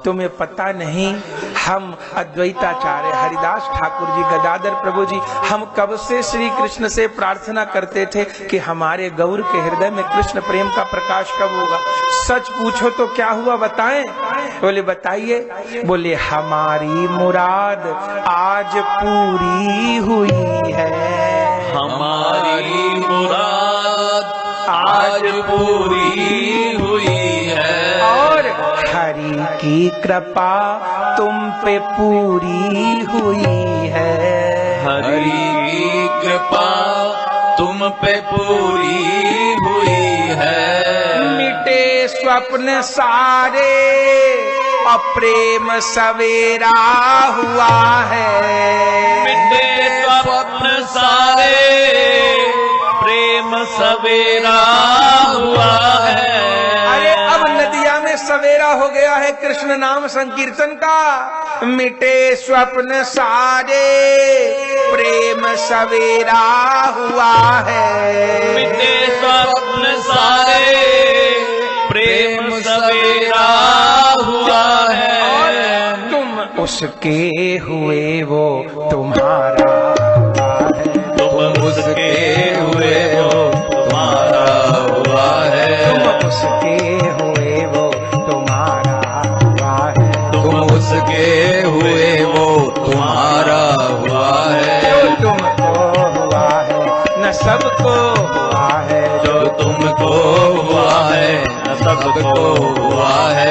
तुम्हें पता नहीं, हम अद्वैताचार्य हरिदास ठाकुर जी, गदाधर प्रभु जी, हम कब से श्री कृष्ण से प्रार्थना करते थे कि हमारे गौर के हृदय में कृष्ण प्रेम का प्रकाश कब होगा। सच पूछो तो क्या हुआ बताएं? बोले बताइए। बोले हमारी मुराद आज पूरी हुई है, हमारी मुराद आज पूरी हुई है, और हरि की कृपा तुम पे पूरी हुई है, हरि की कृपा तुम पे पूरी हुई है। मिटे स्वप्न सारे और प्रेम सवेरा हुआ है, मिटे स्वप्न सारे प्रेम सवेरा हुआ है। अरे अब नदिया में सवेरा हो गया है कृष्ण नाम संकीर्तन का। मिटे स्वप्न सारे प्रेम सवेरा हुआ है, मिटे स्वप्न सारे प्रेम सवेरा हुआ है, और तुम उसके हुए वो तुम्हारा हुआ है, तुम उसके हुए हो तुम्हारा हुआ है, तुम उसके हुए वो तुम्हारा हुआ है, तुम उसके हुए वो तुम्हारा हुआ है, जो तुमको हुआ है न सबको हुआ है, जो तुमको हुआ है न सबको हुआ है।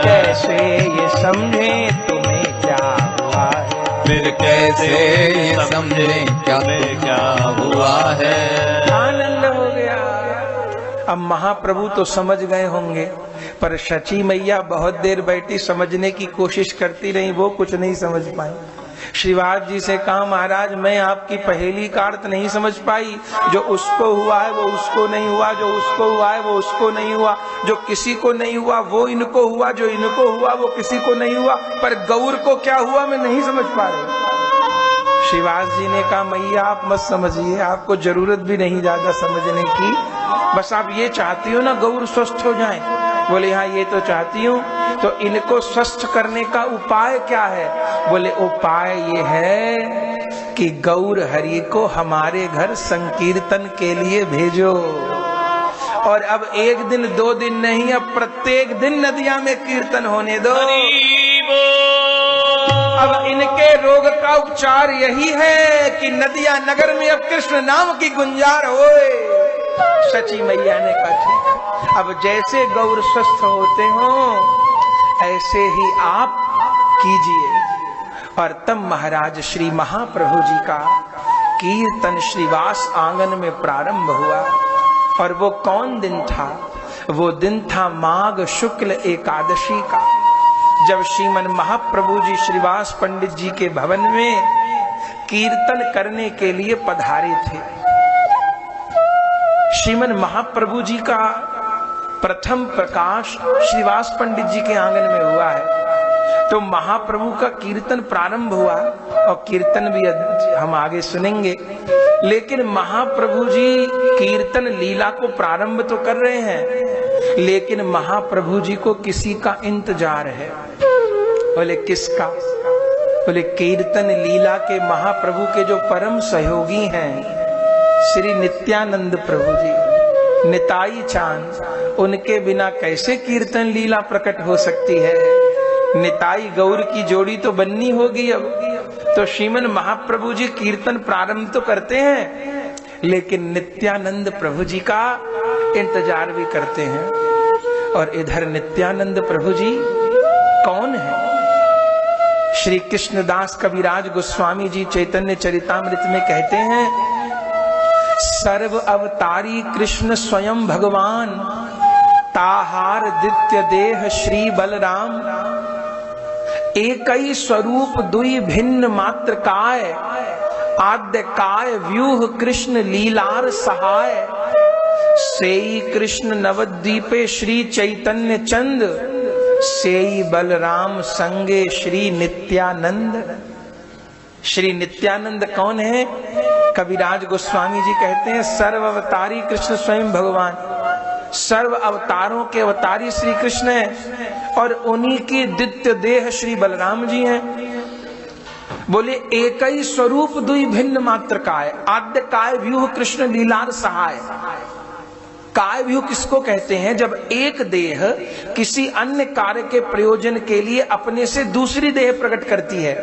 कैसे ये समझे तुम्हें क्या हुआ है, फिर कैसे ये समझे क्या हुआ है। आनंद हो गया। अब महाप्रभु तो समझ गए होंगे, पर शची मैया बहुत देर बैठी समझने की कोशिश करती रही, वो कुछ नहीं समझ पाई। श्रीवास जी से कहा महाराज मैं आपकी पहेली का अर्थ नहीं समझ पाई, जो उसको हुआ है वो उसको नहीं हुआ, जो उसको हुआ है वो उसको नहीं हुआ, जो किसी को नहीं हुआ वो इनको हुआ, जो इनको हुआ वो किसी को नहीं हुआ, पर गौर को क्या हुआ मैं नहीं समझ पा रही। श्रीवास जी ने कहा मैया आप मत समझिए, आपको जरूरत भी नहीं ज्यादा समझने की, बस आप ये चाहती हो ना गौर स्वस्थ हो जाए। बोले हाँ ये तो चाहती हूँ, तो इनको स्वस्थ करने का उपाय क्या है? बोले उपाय ये है कि गौर हरि को हमारे घर संकीर्तन के लिए भेजो, और अब एक दिन दो दिन नहीं, अब प्रत्येक दिन नदिया में कीर्तन होने दो। अब इनके रोग का उपचार यही है कि नदिया नगर में अब कृष्ण नाम की गुंजार होए। सची मैया ने कहा ठीक, अब जैसे गौर स्वस्थ होते हो ऐसे ही आप कीजिए। और तब महाराज श्री महाप्रभु जी का कीर्तन श्रीवास आंगन में प्रारंभ हुआ। और वो कौन दिन था? वो दिन था माघ शुक्ल एकादशी का, जब श्रीमन महाप्रभु जी श्रीवास पंडित जी के भवन में कीर्तन करने के लिए पधारे थे। श्रीमन महाप्रभु जी का प्रथम प्रकाश श्रीवास पंडित जी के आंगन में हुआ है। तो महाप्रभु का कीर्तन प्रारंभ हुआ, और कीर्तन भी हम आगे सुनेंगे। लेकिन महाप्रभु जी कीर्तन लीला को प्रारंभ तो कर रहे हैं, लेकिन महाप्रभु जी को किसी का इंतजार है। बोले किसका? बोले कीर्तन लीला के महाप्रभु के जो परम सहयोगी हैं श्री नित्यानंद प्रभु जी, निताई चांद, उनके बिना कैसे कीर्तन लीला प्रकट हो सकती है? निताई गौर की जोड़ी तो बननी होगी। अब तो श्रीमन महाप्रभु जी कीर्तन प्रारंभ तो करते हैं, लेकिन नित्यानंद प्रभु जी का इंतजार भी करते हैं। और इधर नित्यानंद प्रभु जी कौन है? श्री कृष्णदास कविराज गोस्वामी जी चैतन्य चरितामृत में कहते हैं, सर्व अवतारी कृष्ण स्वयं भगवान, ताहार दित्य देह श्री बलराम, एकई स्वरूप दुई भिन्न मात्र काय, आद्य काय व्यूह कृष्ण लीलार सहाय, सेई कृष्ण नवद्वीपे श्री चैतन्य चंद, सेई बलराम संगे श्री नित्यानंद। श्री नित्यानंद कौन है? कविराज गोस्वामी जी कहते हैं सर्व अवतारी कृष्ण स्वयं भगवान, सर्व अवतारों के अवतारी श्री कृष्ण है। और उन्हीं की द्वितीय देह श्री बलराम जी हैं। बोले एक ही स्वरूप दुई भिन्न मात्र काय, आद्य काय व्यूह कृष्ण लीलार सहाय। काय व्यूह किसको कहते हैं? जब एक देह किसी अन्य कार्य के प्रयोजन के लिए अपने से दूसरी देह प्रकट करती है,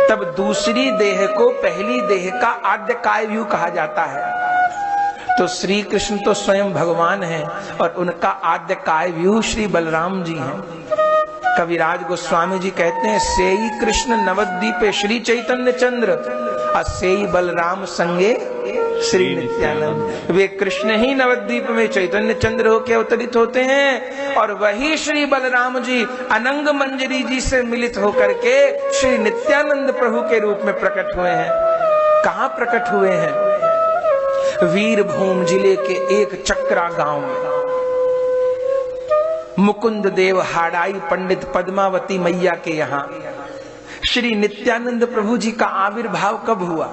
तब दूसरी देह को पहली देह का आद्य काय व्यूह कहा जाता है। तो श्री कृष्ण तो स्वयं भगवान हैं और उनका आद्य काय व्यूह श्री बलराम जी हैं। कविराज गोस्वामी जी कहते हैं, सेई कृष्ण नवद्वीपे श्री चैतन्य चंद्र और सेई बलराम संगे श्री नित्यानंद। वे कृष्ण ही नवद्वीप में चैतन्य चंद्र होकर अवतरित होते हैं और वही श्री बलराम जी अनंग मंजरी जी से मिलित होकर के श्री नित्यानंद प्रभु के रूप में प्रकट हुए हैं। कहाँ प्रकट हुए हैं? वीरभूम जिले के एक चक्रा गांव में मुकुंद देव हाड़ाई पंडित पद्मावती मैया के यहाँ श्री नित्यानंद प्रभु जी का आविर्भाव कब हुआ?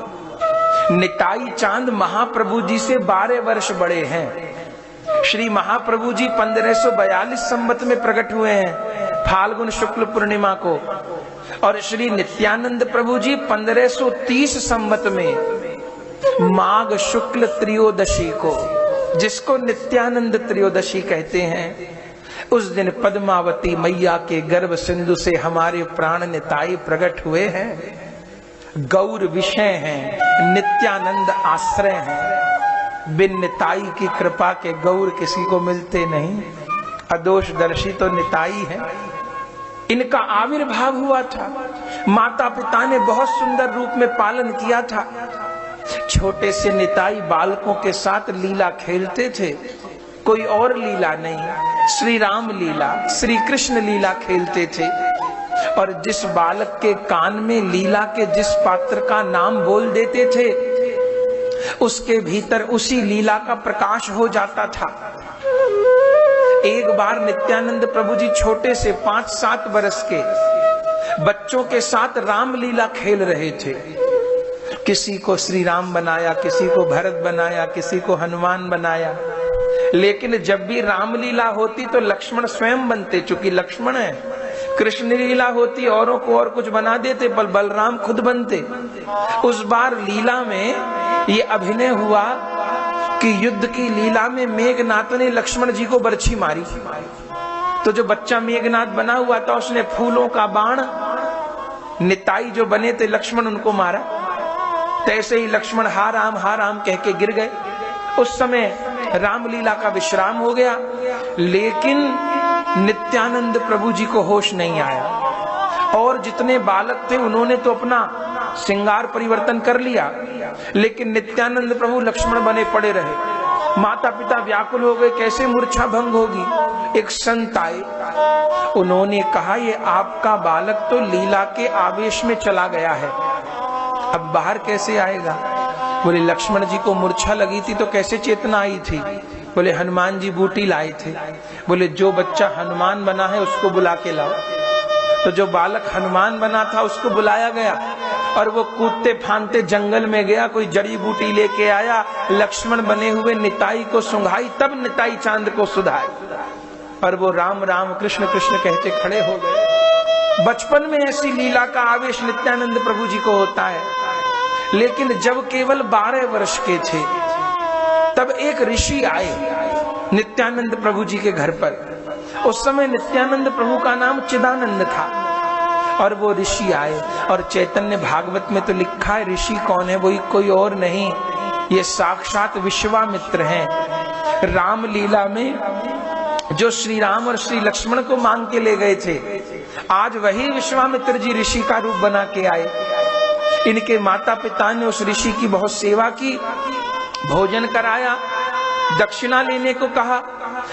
निताई चांद महाप्रभु जी से 12 वर्ष बड़े हैं। श्री महाप्रभु जी 1542 संवत में प्रकट हुए हैं, फाल्गुन शुक्ल पूर्णिमा को, और श्री नित्यानंद प्रभु जी 1530 संवत में माघ शुक्ल त्रयोदशी को, जिसको नित्यानंद त्रयोदशी कहते हैं, उस दिन पद्मावती मैया के गर्भ सिंधु से हमारे प्राण निताई प्रकट हुए हैं। गौर विषय हैं, नित्यानंद आश्रय हैं। बिन निताई की कृपा के गौर किसी को मिलते नहीं। अदोषदर्शी तो निताई है। इनका आविर्भाव हुआ था, माता पिता ने बहुत सुंदर रूप में पालन किया था। छोटे से निताई बालकों के साथ लीला खेलते थे, कोई और लीला नहीं, श्री राम लीला, श्री कृष्ण लीला खेलते थे। और जिस बालक के कान में लीला के जिस पात्र का नाम बोल देते थे, उसके भीतर उसी लीला का प्रकाश हो जाता था। एक बार नित्यानंद प्रभु जी छोटे से 5-7 वर्ष के बच्चों के साथ रामलीला खेल रहे थे। किसी को श्री राम बनाया, किसी को भरत बनाया, किसी को हनुमान बनाया। लेकिन जब भी रामलीला होती तो लक्ष्मण स्वयं बनते, चूंकि लक्ष्मण है। कृष्ण लीला होती औरों को और कुछ बना देते, पर बलराम खुद बनते। उस बार लीला में ये अभिनय हुआ कि युद्ध की लीला में मेघनाथ ने लक्ष्मण जी को बरछी मारी। तो जो बच्चा मेघनाथ बना हुआ था, उसने फूलों का बाण, निताई जो बने थे लक्ष्मण, उनको मारा। तैसे ही लक्ष्मण हा राम कह के गिर गए। उस समय रामलीला का विश्राम हो गया, लेकिन नित्यानंद प्रभु जी को होश नहीं आया। और जितने बालक थे उन्होंने तो अपना श्रृंगार परिवर्तन कर लिया, लेकिन नित्यानंद प्रभु लक्ष्मण बने पड़े रहे। माता पिता व्याकुल हो गए, कैसे मूर्छा भंग होगी। एक संत आए, उन्होंने कहा, ये आपका बालक तो लीला के आवेश में चला गया है, अब बाहर कैसे आएगा? बोले लक्ष्मण जी को मूर्छा लगी थी तो कैसे चेतना आई थी? बोले हनुमान जी बूटी लाए थे। बोले जो बच्चा हनुमान बना है उसको बुला के लाओ। तो जो बालक हनुमान बना था उसको बुलाया गया और वो कूदते फांदते जंगल में गया, कोई जड़ी बूटी लेके आया, लक्ष्मण बने हुए निताई को सुंघाई, तब निताई चांद को सुधाई और वो राम राम कृष्ण कृष्ण कहते खड़े हो गए। बचपन में ऐसी लीला का आवेश नित्यानंद प्रभु जी को होता है। लेकिन जब केवल 12 वर्ष के थे, तब एक ऋषि आए नित्यानंद प्रभु जी के घर पर। उस समय नित्यानंद प्रभु का नाम चिदानंद था और वो ऋषि आए। और चैतन्य भागवत में तो लिखा है ऋषि कौन है, वही कोई और नहीं, ये साक्षात विश्वामित्र हैं। रामलीला में जो श्री राम और श्री लक्ष्मण को मांग के ले गए थे, आज वही विश्वामित्र जी ऋषि का रूप बना के आए। इनके माता पिता ने उस ऋषि की बहुत सेवा की, भोजन कराया, दक्षिणा लेने को कहा।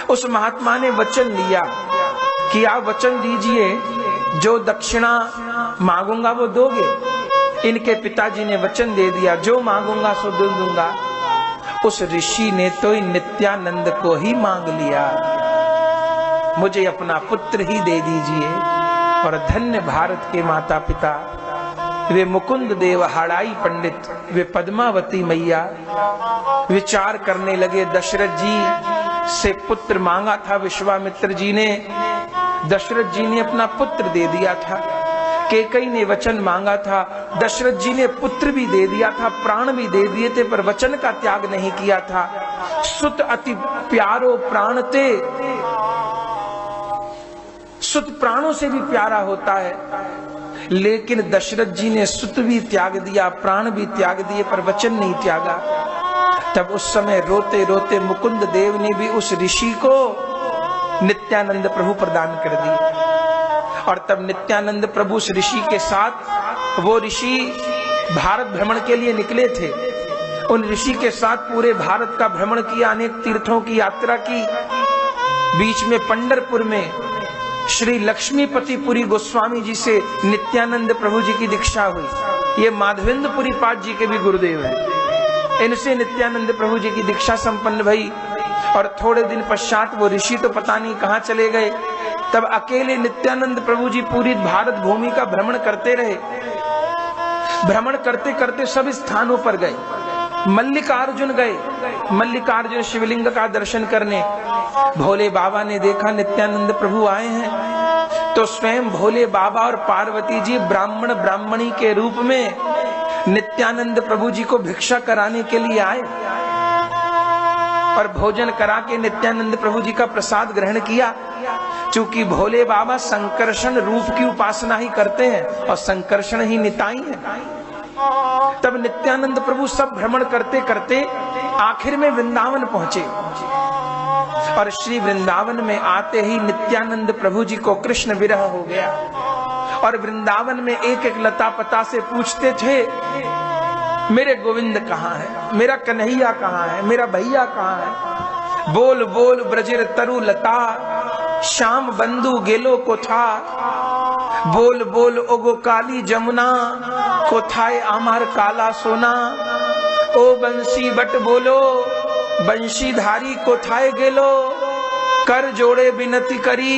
उस महात्मा ने वचन लिया कि आप वचन दीजिए, जो दक्षिणा मांगूंगा वो दोगे। इनके पिताजी ने वचन दे दिया, जो मांगूंगा सो दे दूंगा। उस ऋषि ने तो नित्यानंद को ही मांग लिया, मुझे अपना पुत्र ही दे दीजिए। और धन्य भारत के माता पिता, वे मुकुंद देव हाड़ाई पंडित, वे पद्मावती मैया विचार करने लगे। दशरथ जी से पुत्र मांगा था विश्वामित्र जी ने, दशरथ जी ने अपना पुत्र दे दिया था, कैकेयी ने वचन मांगा था, दशरथ जी ने पुत्र भी दे दिया था, प्राण भी दे दिए थे, पर वचन का त्याग नहीं किया था। सुत अति प्यारो प्राण ते, सुत प्राणों से भी प्यारा होता है, लेकिन दशरथ जी ने सुत भी त्याग दिया, प्राण भी त्याग दिए, पर वचन नहीं त्यागा। तब उस समय रोते रोते मुकुंद देव ने भी उस ऋषि को नित्यानंद प्रभु प्रदान कर दी। और तब नित्यानंद प्रभु उस ऋषि के साथ, वो ऋषि भारत भ्रमण के लिए निकले थे, उन ऋषि के साथ पूरे भारत का भ्रमण किया, अनेक तीर्थों की यात्रा की। बीच में पंढरपुर में श्री लक्ष्मीपतिपुरी गोस्वामी जी से नित्यानंद प्रभु जी की दीक्षा हुई। ये माधवेंद्रपुरी पाद जी के भी गुरुदेव हैं। इनसे नित्यानंद प्रभु जी की दीक्षा संपन्न भई। और थोड़े दिन पश्चात वो ऋषि तो पता नहीं कहां चले गए। तब अकेले नित्यानंद प्रभु जी पूरी भारत भूमि का भ्रमण करते रहे। भ्रमण करते करते सब स्थानों पर गए। मल्लिकार्जुन गए, मल्लिकार्जुन शिवलिंग का दर्शन करने। भोले बाबा ने देखा नित्यानंद प्रभु आए हैं, तो स्वयं भोले बाबा और पार्वती जी ब्राह्मण ब्राह्मणी के रूप में नित्यानंद प्रभु जी को भिक्षा कराने के लिए आए और भोजन करा के नित्यानंद प्रभु जी का प्रसाद ग्रहण किया। चूंकि भोले बाबा संकर्षण रूप की उपासना ही करते हैं और संकर्षण ही निताई है। तब नित्यानंद प्रभु सब भ्रमण करते करते आखिर में वृंदावन पहुंचे। और श्री वृंदावन में आते ही नित्यानंद प्रभु जी को कृष्ण विरह हो गया। और वृंदावन में एक एक लता पता से पूछते थे, मेरे गोविंद कहाँ है, मेरा कन्हैया कहाँ है, मेरा भैया कहाँ है। बोल बोल ब्रजेर तरु लता, श्याम बंधु गेलो कोथा। बोल बोल ओगो काली जमुना, कोथाए आमार काला सोना। ओ बंसी बट बोलो, बंशीधारी कोथाए गेलो। कर जोड़े बिनती करी,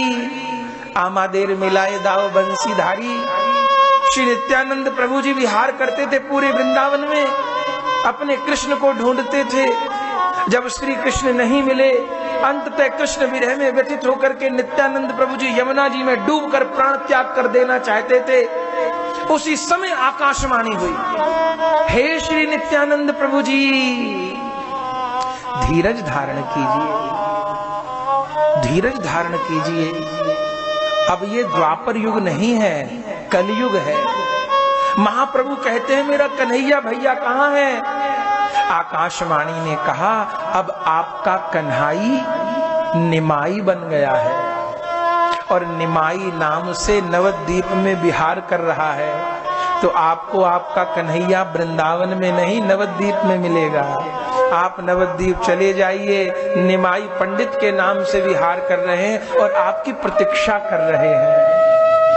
आमादेर मिलाए दाओ बंसीधारी। श्री नित्यानंद प्रभु जी विहार करते थे पूरे वृंदावन में, अपने कृष्ण को ढूंढते थे। जब श्री कृष्ण नहीं मिले, अंततः कृष्ण विरह में व्यथित होकर के नित्यानंद प्रभु जी यमुना जी में डूबकर प्राण त्याग कर देना चाहते थे। उसी समय आकाशवाणी हुई, हे श्री नित्यानंद प्रभु जी, धीरज धारण कीजिए, धीरज धारण कीजिए। अब ये द्वापर युग नहीं है, कलयुग है। महाप्रभु कहते हैं, मेरा कन्हैया भैया कहाँ है। आकाशवाणी ने कहा, अब आपका कन्हाई निमाई बन गया है और निमाई नाम से नवद्वीप में विहार कर रहा है। तो आपको आपका कन्हैया वृंदावन में नहीं नवद्वीप में मिलेगा। आप नवद्वीप चले जाइए, निमाई पंडित के नाम से विहार कर रहे हैं और आपकी प्रतीक्षा कर रहे हैं।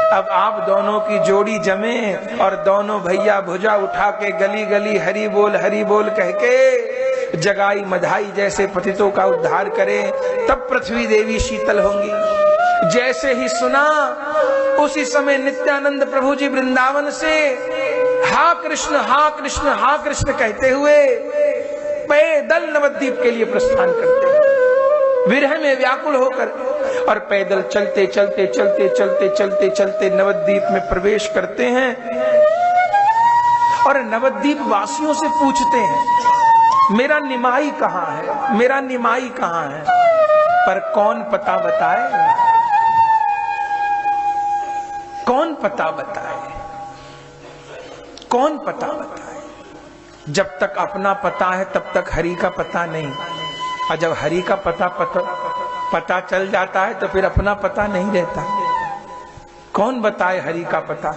अब आप दोनों की जोड़ी जमे और दोनों भैया भुजा उठा के गली गली हरि बोल कह के जगाई मधाई जैसे पतितों का उद्धार करें, तब पृथ्वी देवी शीतल होंगी। जैसे ही सुना, उसी समय नित्यानंद प्रभु जी वृंदावन से हा कृष्ण हा कृष्ण हा कृष्ण कहते हुए पैदल नवद्वीप के लिए प्रस्थान करते हैं, विरह में व्याकुल होकर। और पैदल चलते चलते चलते चलते चलते चलते नवद्वीप में प्रवेश करते हैं और नवद्वीप वासियों से पूछते हैं, मेरा निमाई कहाँ है, मेरा निमाई कहाँ है। पर कौन पता बताए, कौन पता बताए, कौन पता बताए। जब तक अपना पता है तब तक हरि का पता नहीं, और जब हरि का पता चल जाता है तो फिर अपना पता नहीं रहता। कौन बताए हरि का पता।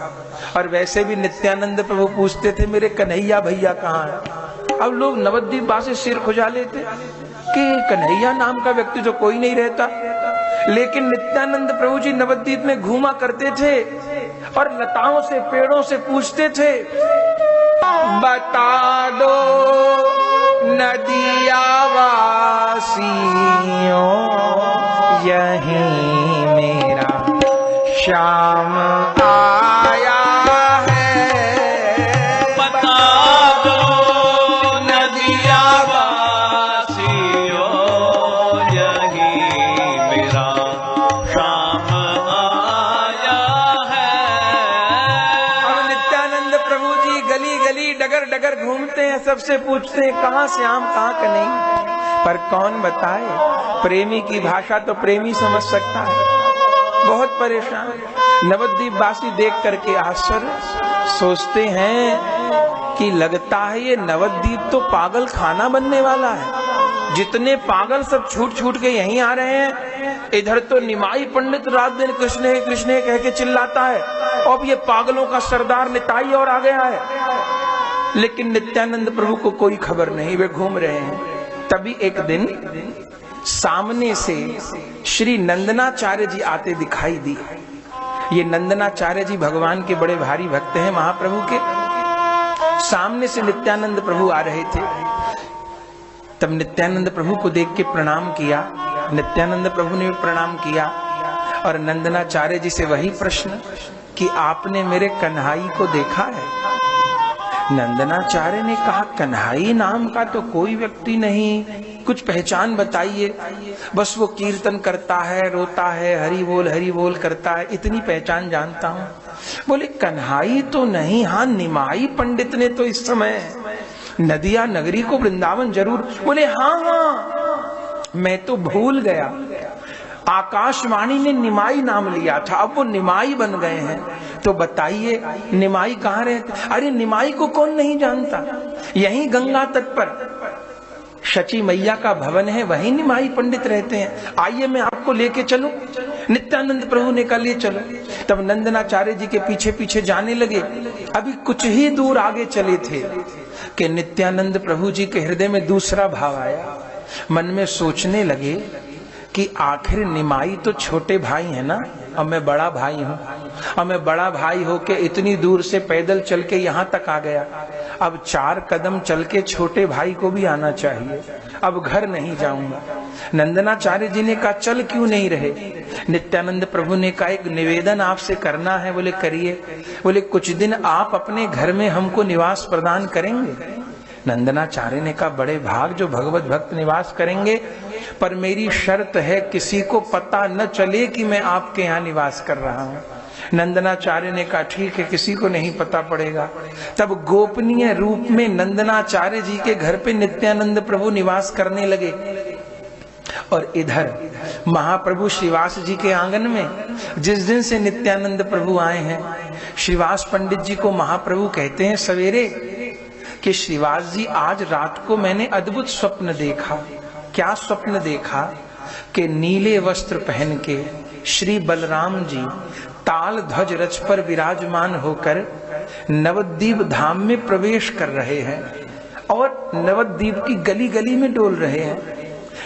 और वैसे भी नित्यानंद प्रभु पूछते थे, मेरे कन्हैया भैया कहाँ है। अब लोग नवद्वीप वासी सिर खुजा लेते कि कन्हैया नाम का व्यक्ति तो कोई नहीं रहता। लेकिन नित्यानंद प्रभु जी नवद्वीप में घूमा करते थे और लताओं से पेड़ों से पूछते थे, बता दो नदिया वासियों, यहीं मेरा श्याम आया है। बता दो नदिया वासियों, यहीं मेरा श्याम प्रभु जी गली गली डगर डगर घूमते हैं, सबसे पूछते हैं कहाँ श्याम कहाँ कन्हैया, पर कौन बताए। प्रेमी की भाषा तो प्रेमी समझ सकता है। बहुत परेशान। नवद्वीप वासी देख करके आश्चर्य, सोचते हैं कि लगता है ये नवद्वीप तो पागल खाना बनने वाला है। जितने पागल सब छूट छूट के यहीं आ रहे हैं। इधर तो निमाई पंडित रात दिन कृष्ण कृष्ण कह के चिल्लाता है, अब ये पागलों का सरदार निताई और आ गया है। लेकिन नित्यानंद प्रभु को कोई खबर नहीं, वे घूम रहे हैं। तभी एक दिन सामने से श्री नंदनाचार्य जी आते दिखाई दी। ये नंदनाचार्य जी भगवान के बड़े भारी भक्त हैं महाप्रभु के। सामने से नित्यानंद प्रभु आ रहे थे। तब नित्यानंद प्रभु को देख के प्रणाम किया। नित्यानंद प्रभु ने प्रणाम किया और नंदनाचार्य जी से वही प्रश्न कि आपने मेरे कन्हाई को देखा है। नंदनाचार्य ने कहा, कन्हाई नाम का तो कोई व्यक्ति नहीं, कुछ पहचान बताइए। बस वो कीर्तन करता है, रोता है, हरि बोल करता है, इतनी पहचान जानता हूँ। बोले कन्हाई तो नहीं, हाँ निमाई पंडित ने तो इस समय नदिया नगरी को वृंदावन जरूर। बोले हाँ, मैं तो भूल गया, आकाशवाणी ने निमाई नाम लिया था, अब वो निमाई बन गए हैं। तो बताइए निमाई कहाँ रहते? अरे निमाई को कौन नहीं जानता, यहीं गंगा तट पर शची मैया का भवन है, वहीं निमाई पंडित रहते हैं। आइए मैं आपको लेके चलूं। नित्यानंद प्रभु ने कहा ले चलो। तब नंदनाचार्य जी के पीछे पीछे जाने लगे। अभी कुछ ही दूर आगे चले थे कि नित्यानंद प्रभु जी के हृदय में दूसरा भाव आया। मन में सोचने लगे कि आखिर निमाई तो छोटे भाई है ना, और मैं बड़ा भाई हूँ, और मैं बड़ा भाई होके इतनी दूर से पैदल चल के यहाँ तक आ गया। अब 4 कदम चल के छोटे भाई को भी आना चाहिए। अब घर नहीं जाऊंगा। नंदनाचार्य जी ने कहा चल क्यों नहीं रहे? नित्यानंद प्रभु ने कहा एक निवेदन आपसे करना है। बोले करिए। बोले कुछ दिन आप अपने घर में हमको निवास प्रदान करेंगे? नंदनाचार्य ने कहा बड़े भाग जो भगवत भक्त निवास करेंगे, पर मेरी शर्त है किसी को पता न चले कि मैं आपके यहाँ निवास कर रहा हूँ। नंदनाचार्य ने कहा ठीक है, किसी को नहीं पता पड़ेगा। तब गोपनीय रूप में नंदनाचार्य जी के घर पे नित्यानंद प्रभु निवास करने लगे। और इधर महाप्रभु श्रीवास जी के आंगन में जिस दिन से नित्यानंद प्रभु आए हैं, श्रीवास पंडित जी को महाप्रभु कहते हैं सवेरे कि श्रीवास जी आज रात को मैंने अद्भुत स्वप्न देखा। क्या स्वप्न देखा? कि नीले वस्त्र पहन के श्री बलराम जी ताल ध्वज रथ पर विराजमान होकर नवद्वीप धाम में प्रवेश कर रहे हैं और नवद्वीप की गली गली में डोल रहे हैं।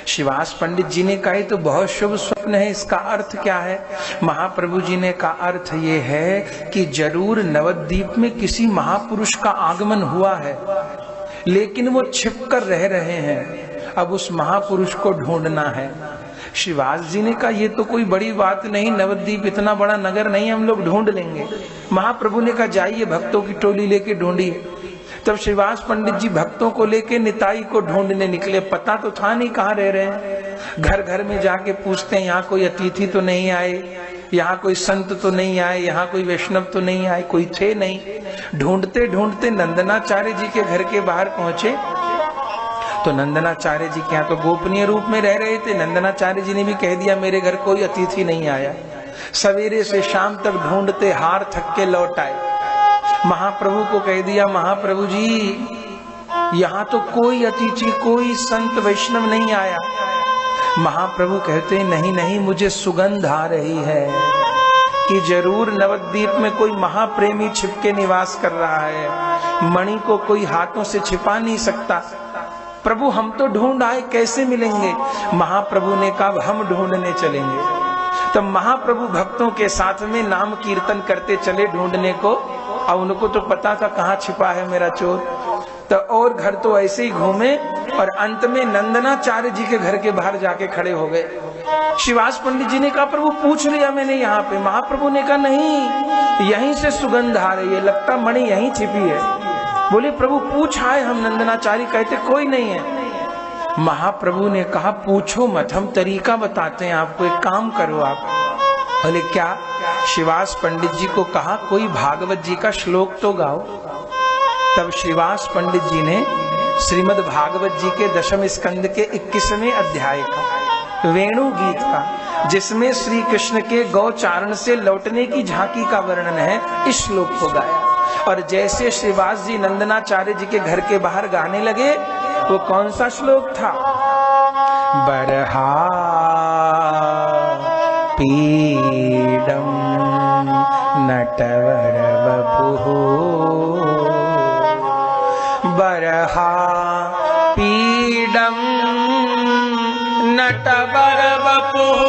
श्रीवास पंडित जी ने कहा तो बहुत शुभ स्वप्न है, इसका अर्थ क्या है? महाप्रभु जी ने कहा अर्थ ये है कि जरूर नवद्वीप में किसी महापुरुष का आगमन हुआ है, लेकिन वो छिप कर रह रहे हैं। अब उस महापुरुष को ढूंढना है। श्रीवास जी ने कहा ये तो कोई बड़ी बात नहीं, नवद्वीप इतना बड़ा नगर नहीं, हम लोग ढूंढ लेंगे। महाप्रभु ने कहा जाइए भक्तों की टोली लेके ढूंढिए। तब श्रीवास पंडित जी भक्तों को लेके निताई को ढूंढने निकले। पता तो था नहीं कहाँ रह रहे हैं। घर घर में जाके पूछते हैं यहाँ कोई अतिथि तो नहीं आए, यहाँ कोई संत तो नहीं आए, यहाँ कोई वैष्णव तो नहीं आए, कोई थे नहीं। ढूंढते ढूंढते नंदनाचार्य जी के घर के बाहर पहुंचे तो नंदनाचार्य जी के यहाँ तो गोपनीय रूप में रह रहे थे। नंदनाचार्य जी ने भी कह दिया मेरे घर कोई अतिथि नहीं आया। सवेरे से शाम तक ढूंढते हार थक के लौट आए। महाप्रभु को कह दिया महाप्रभु जी यहाँ तो कोई अतिथि कोई संत वैष्णव नहीं आया। महाप्रभु कहते नहीं नहीं, मुझे सुगंध आ रही है कि जरूर नवद्वीप में कोई महाप्रेमी छिपके निवास कर रहा है। मणि को कोई हाथों से छिपा नहीं सकता। प्रभु हम तो ढूंढ आए, कैसे मिलेंगे? महाप्रभु ने कहा हम ढूंढने चलेंगे। तब महाप्रभु भक्तों के साथ में नाम कीर्तन करते चले ढूंढने को, और उनको तो पता था कहाँ छिपा है मेरा चोर। तो और घर तो ऐसे ही घूमे और अंत में नंदनाचार्य जी के घर के बाहर जाके खड़े हो गए। श्रीवास पंडित जी ने कहा प्रभु पूछ लिया मैंने यहाँ पे। महाप्रभु ने कहा नहीं, यहीं से सुगंध आ रही है, लगता मणि यहीं छिपी है। बोले प्रभु पूछा है हम। नंदनाचार्य कहते कोई नहीं है। महाप्रभु ने कहा पूछो मत, हम तरीका बताते हैं आपको, एक काम करो आप। बोले क्या? श्रीवास पंडित जी को कहा कोई भागवत जी का श्लोक तो गाओ। तब श्रीवास पंडित जी ने श्रीमद् भागवत जी के दशम स्कंद के 21वें अध्याय का वेणु गीत का, जिसमें श्री कृष्ण के गौचारण से लौटने की झांकी का वर्णन है, इस श्लोक को गाया। और जैसे श्रीवास जी नंदनाचार्य जी के घर के बाहर गाने लगे, वो कौन सा श्लोक था? बरहा पीडम नटवर बपुः, बरहा पीडम नटवर बपुः,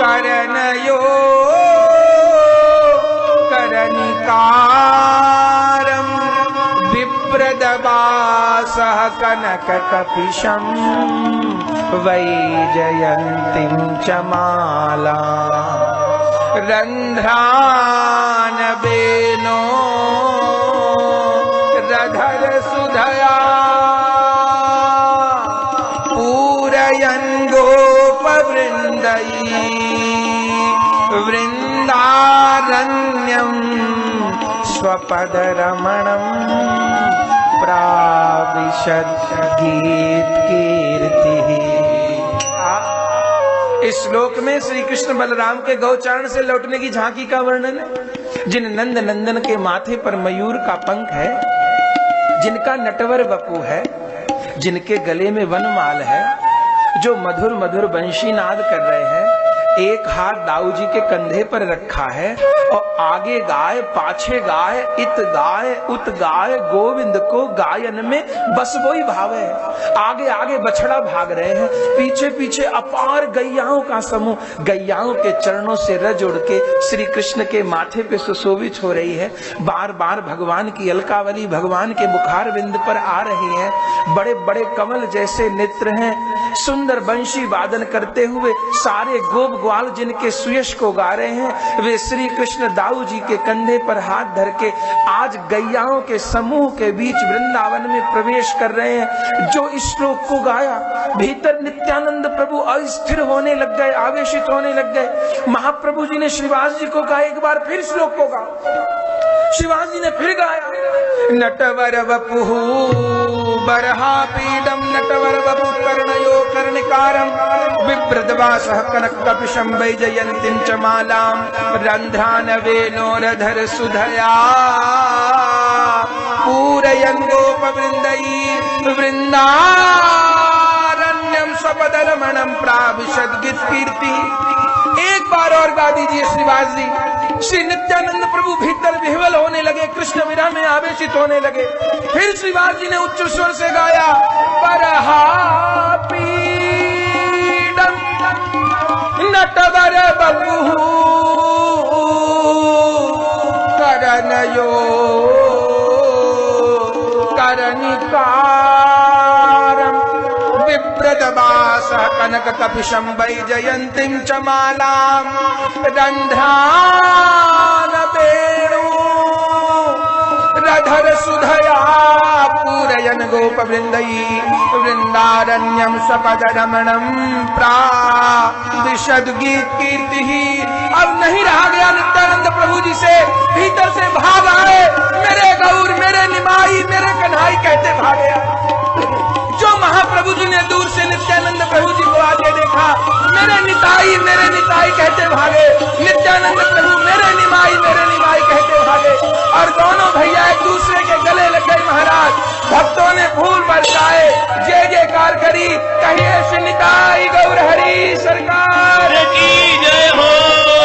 करनयो करनिकारं बिभ्रदवासः कनककपिशं वैजयन्तीं च माला रन्ध्रानबेनो रधर सुधया पूरयन् गोपवृन्दै वृन्दारण्यं स्वपदरमणं प्राविशद् गीतकीर्तिः। इस श्लोक में श्री कृष्ण बलराम के गौचारण से लौटने की झांकी का वर्णन है। जिन नंद नंदन के माथे पर मयूर का पंख है, जिनका नटवर वपु है, जिनके गले में वनमाल है, जो मधुर मधुर बंशी नाद कर रहे हैं, एक हाथ दाऊ जी के कंधे पर रखा है और आगे गाय पाछे गाय, इत गाय उत गाय, गोविंद को गायन में बस वही भाव है। आगे आगे बछड़ा भाग रहे हैं, पीछे पीछे अपार गैयाओं का समूह गैयाओं के चरणों से रज उड़ के श्री कृष्ण के माथे पे सुशोभित हो रही है। बार बार भगवान की अलकावली भगवान के मुखार बिंद पर आ रही है। बड़े बड़े कमल जैसे नेत्र हैं, सुंदर बंशी वादन करते हुए सारे गोप ग्वाल जिनके सुयश को गा रहे हैं, वे श्री कृष्ण दाऊ जी के कंधे पर हाथ धर के आज गैयाओं के समूह के बीच वृंदावन में प्रवेश कर रहे हैं। जो इस श्लोक को गाया, भीतर नित्यानंद प्रभु अस्थिर होने लग गए, आवेशित होने लग गए। महाप्रभु जी ने श्रीवास जी को कहा एक बार फिर श्लोक को गाओ। श्रीवास जी ने फिर गाया, नटवर वपुः बरहा पीडम नटवर वपु कर्णयो कर्णिकारं बिभ्रदवासः कनककपिशं वैजयन्तीं च मालां रन्ध्रानवेनोरधर सुधया पूरयन् गोपवृन्दै वृन्दारण्यं स्वपदरमणं प्राविशद् गीतकीर्तिः। एक बार और गा दीजिए श्रीवास जी। श्री नित्यानंद प्रभु भीतर विह्वल होने लगे, कृष्ण विरह में आवेशित होने लगे। फिर श्रीवास जी ने उच्च स्वर से गाया, बरहा पीडम नटवर बपुः करनयो करनिकारं बिभ्रदवासः कनककपिशं वैजयन्तीं च मालां रन्ध्रानवेणु रधर सुधया पूरयन् गोपवृन्दै वृन्दारण्यं स्वपदरमणं प्राविशद् गीतकीर्तिः। अब नहीं रहा गया नित्यानंद प्रभु जी से, भीतर से भाग आए, मेरे गौर मेरे निमाई मेरे कन्हाई कहते भागे आए। जो महाप्रभु जी ने दूर से नित्यानंद प्रभु जी को आगे देखा, मेरे निताई कहते भागे। नित्यानंद प्रभु मेरे निमाई कहते भागे। और दोनों भैया एक दूसरे के गले लग गए। महाराज भक्तों ने फूल बरसाए, जय जयकार करी, कहिए श्री निताई गौर हरि सरकार की जय हो,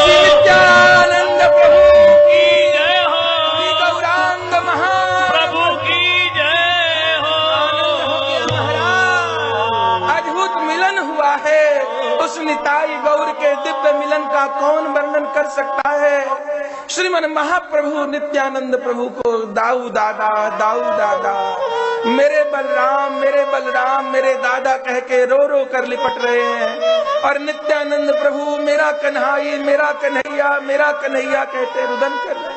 नित्यानंद प्रभु की जय हो, श्री गौरांग प्रभु की जय हो। अद्भुत मिलन हुआ है। उस निताई गौर के दिव्य मिलन का कौन वर्णन कर सकता है। श्रीमन महाप्रभु नित्यानंद प्रभु को दाऊ दादा मेरे बलराम मेरे दादा कह के रो रो कर लिपट रहे हैं। और नित्यानंद प्रभु मेरा कन्हाई मेरा कन्हैया कहते रुदन कर रहे हैं।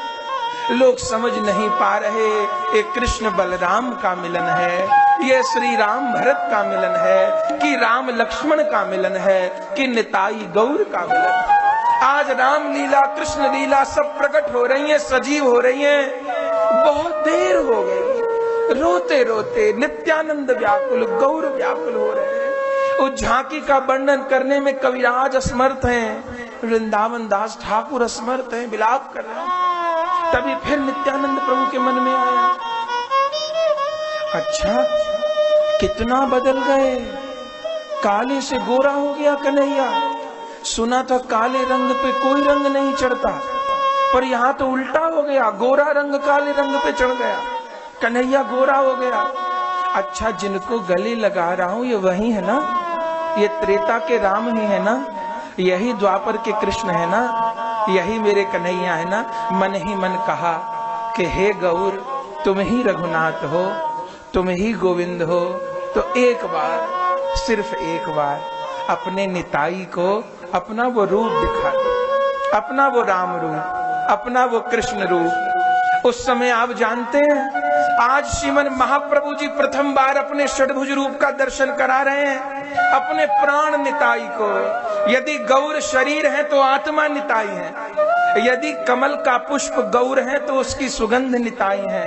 लोग समझ नहीं पा रहे ये कृष्ण बलराम का मिलन है, ये श्री राम भरत का मिलन है, कि राम लक्ष्मण का मिलन है, कि निताई गौर का मिलन है। आज राम लीला कृष्ण लीला सब प्रकट हो रही हैं, सजीव हो रही हैं। बहुत देर हो गई, रोते रोते नित्यानंद व्याकुल, गौर व्याकुल हो रहे हैं। उस झांकी का वर्णन करने में कविराज असमर्थ हैं, वृंदावन दास ठाकुर असमर्थ हैं, विलाप कर रहे हैं। तभी फिर नित्यानंद प्रभु के मन में आया, अच्छा कितना बदल गए, काले से गोरा हो गया कन्हैया। सुना था काले रंग पे कोई रंग नहीं चढ़ता, पर यहाँ तो उल्टा हो गया, गोरा रंग काले रंग पे चढ़ गया, कन्हैया गोरा हो गया। अच्छा जिनको गले लगा रहा हूं ये वही है ना, ये त्रेता के राम ही है ना, यही द्वापर के कृष्ण है ना, यही मेरे कन्हैया है ना। मन ही मन कहा कि हे गौर तुम ही रघुनाथ हो, तुम ही गोविंद हो, तो एक बार, सिर्फ एक बार अपने निताई को अपना वो रूप दिखा दो, अपना वो राम रूप, अपना वो कृष्ण रूप। उस समय आप जानते हैं आज श्रीमन महाप्रभु जी प्रथम बार अपने षडभुज रूप का दर्शन करा रहे हैं अपने प्राण निताई को। यदि गौर शरीर है तो आत्मा निताई है, यदि कमल का पुष्प गौर है तो उसकी सुगंध निताई है,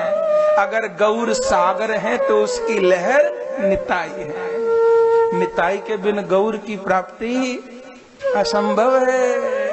अगर गौर सागर है तो उसकी लहर निताई है। निताई के बिन गौर की प्राप्ति असंभव है।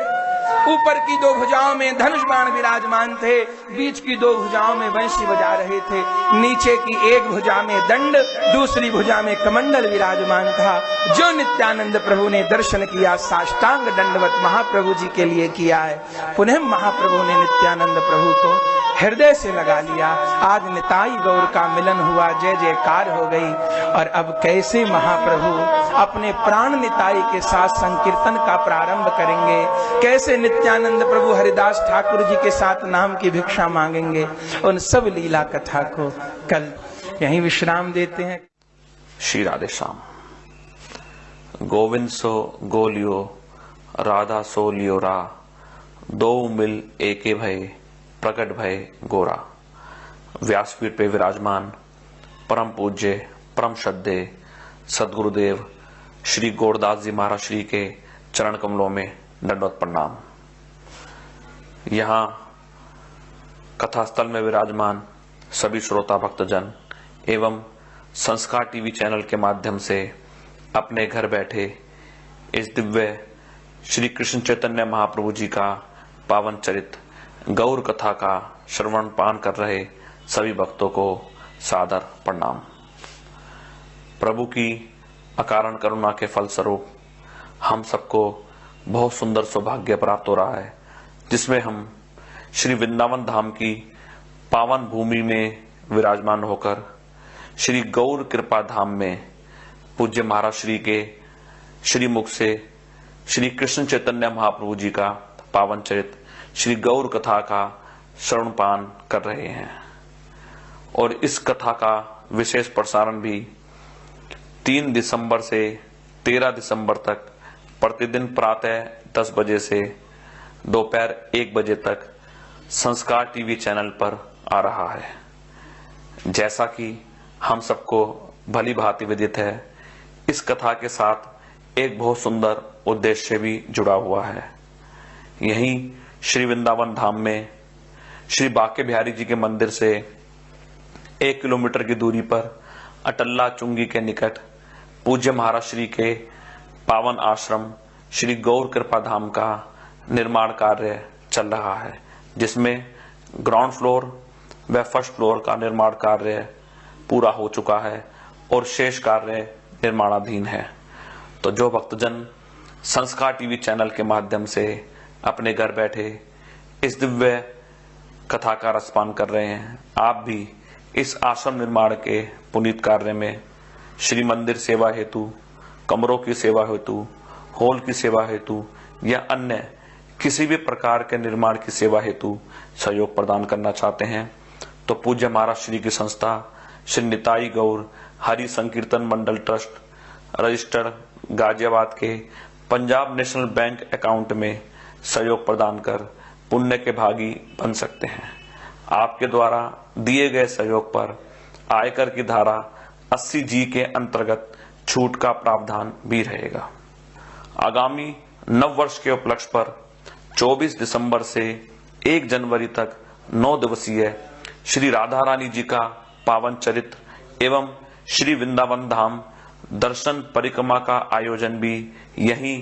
ऊपर की दो भुजाओं में धनुष बाण विराजमान थे, बीच की दो भुजाओं में वंशी बजा रहे थे, नीचे की एक भुजा में दंड, दूसरी भुजा में कमंडल विराजमान था। जो नित्यानंद प्रभु ने दर्शन किया साष्टांग दंडवत महाप्रभु जी के लिए किया है। पुनः महाप्रभु ने नित्यानंद प्रभु को हृदय से लगा लिया। आज निताई गौर का मिलन हुआ, जय जयकार हो गई। और अब कैसे महाप्रभु अपने प्राण निताई के साथ संकीर्तन का प्रारंभ करेंगे, कैसे नित्यानंद प्रभु हरिदास ठाकुर जी के साथ नाम की भिक्षा मांगेंगे, उन सब लीला कथा को कल यहीं विश्राम देते हैं। श्री राधे श्याम। गोविंद सो गोलियो राधा सो लियो रा, दो मिल एके भय प्रकट भय गोरा। व्यासपीठ पे विराजमान परम पूज्य परम श्रद्धे सदगुरुदेव श्री गौरदास जी महाराज श्री के चरण कमलों में दंडवत प्रणाम। यहाँ कथास्थल में विराजमान सभी श्रोता भक्तजन एवं संस्कार टीवी चैनल के माध्यम से अपने घर बैठे इस दिव्य श्री कृष्ण चैतन्य महाप्रभु जी का पावन चरित गौर कथा का श्रवण पान कर रहे सभी भक्तों को सादर प्रणाम। प्रभु की अकारण करुणा के फलस्वरूप हम सबको बहुत सुंदर सौभाग्य प्राप्त हो रहा है, जिसमें हम श्री वृंदावन धाम की पावन भूमि में विराजमान होकर श्री गौर कृपा धाम में पूज्य महाराज श्री के श्री मुख से श्री कृष्ण चैतन्य महाप्रभु जी का पावन चरित श्री गौर कथा का श्रवण पान कर रहे हैं। और इस कथा का विशेष प्रसारण भी 3 दिसंबर से 13 दिसंबर तक प्रतिदिन प्रातः 10 बजे से दोपहर 1 बजे तक संस्कार टीवी चैनल पर आ रहा है। जैसा कि हम सबको भली भांति विदित है, इस कथा के साथ एक बहुत सुंदर उद्देश्य भी जुड़ा हुआ है। यहीं श्री वृंदावन धाम में श्री बांके बिहारी जी के मंदिर से 1 किलोमीटर की दूरी पर अटल्ला चुंगी के निकट पूज्य महाराज श्री के पावन आश्रम श्री गौर कृपा धाम का निर्माण कार्य चल रहा है, जिसमें ग्राउंड फ्लोर व फर्स्ट फ्लोर का निर्माण कार्य पूरा हो चुका है और शेष कार्य निर्माणाधीन है। तो जो भक्तजन संस्कार टीवी चैनल के माध्यम से अपने घर बैठे इस दिव्य कथा का रसपान कर रहे हैं, आप भी इस आश्रम निर्माण के पुनीत कार्य में श्री मंदिर सेवा हेतु, कमरों की सेवा हेतु, हॉल की सेवा हेतु या अन्य किसी भी प्रकार के निर्माण की सेवा हेतु सहयोग प्रदान करना चाहते हैं तो पूज्य महाराज श्री की संस्था श्री निताई गौर हरि संकीर्तन मंडल ट्रस्ट रजिस्टर्ड गाजियाबाद के पंजाब नेशनल बैंक अकाउंट में सहयोग प्रदान कर पुण्य के भागी बन सकते हैं। आपके द्वारा दिए गए सहयोग पर आयकर की धारा 80G के अंतर्गत छूट का प्रावधान भी रहेगा। आगामी नव वर्ष के उपलक्ष्य पर 24 दिसंबर से 1 जनवरी तक 9 दिवसीय श्री राधा रानी जी का पावन चरित्र एवं श्री वृंदावन धाम दर्शन परिक्रमा का आयोजन भी यहीं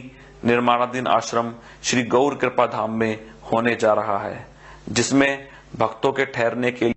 निर्माणाधीन आश्रम श्री गौर कृपा धाम में होने जा रहा है, जिसमें भक्तों के ठहरने के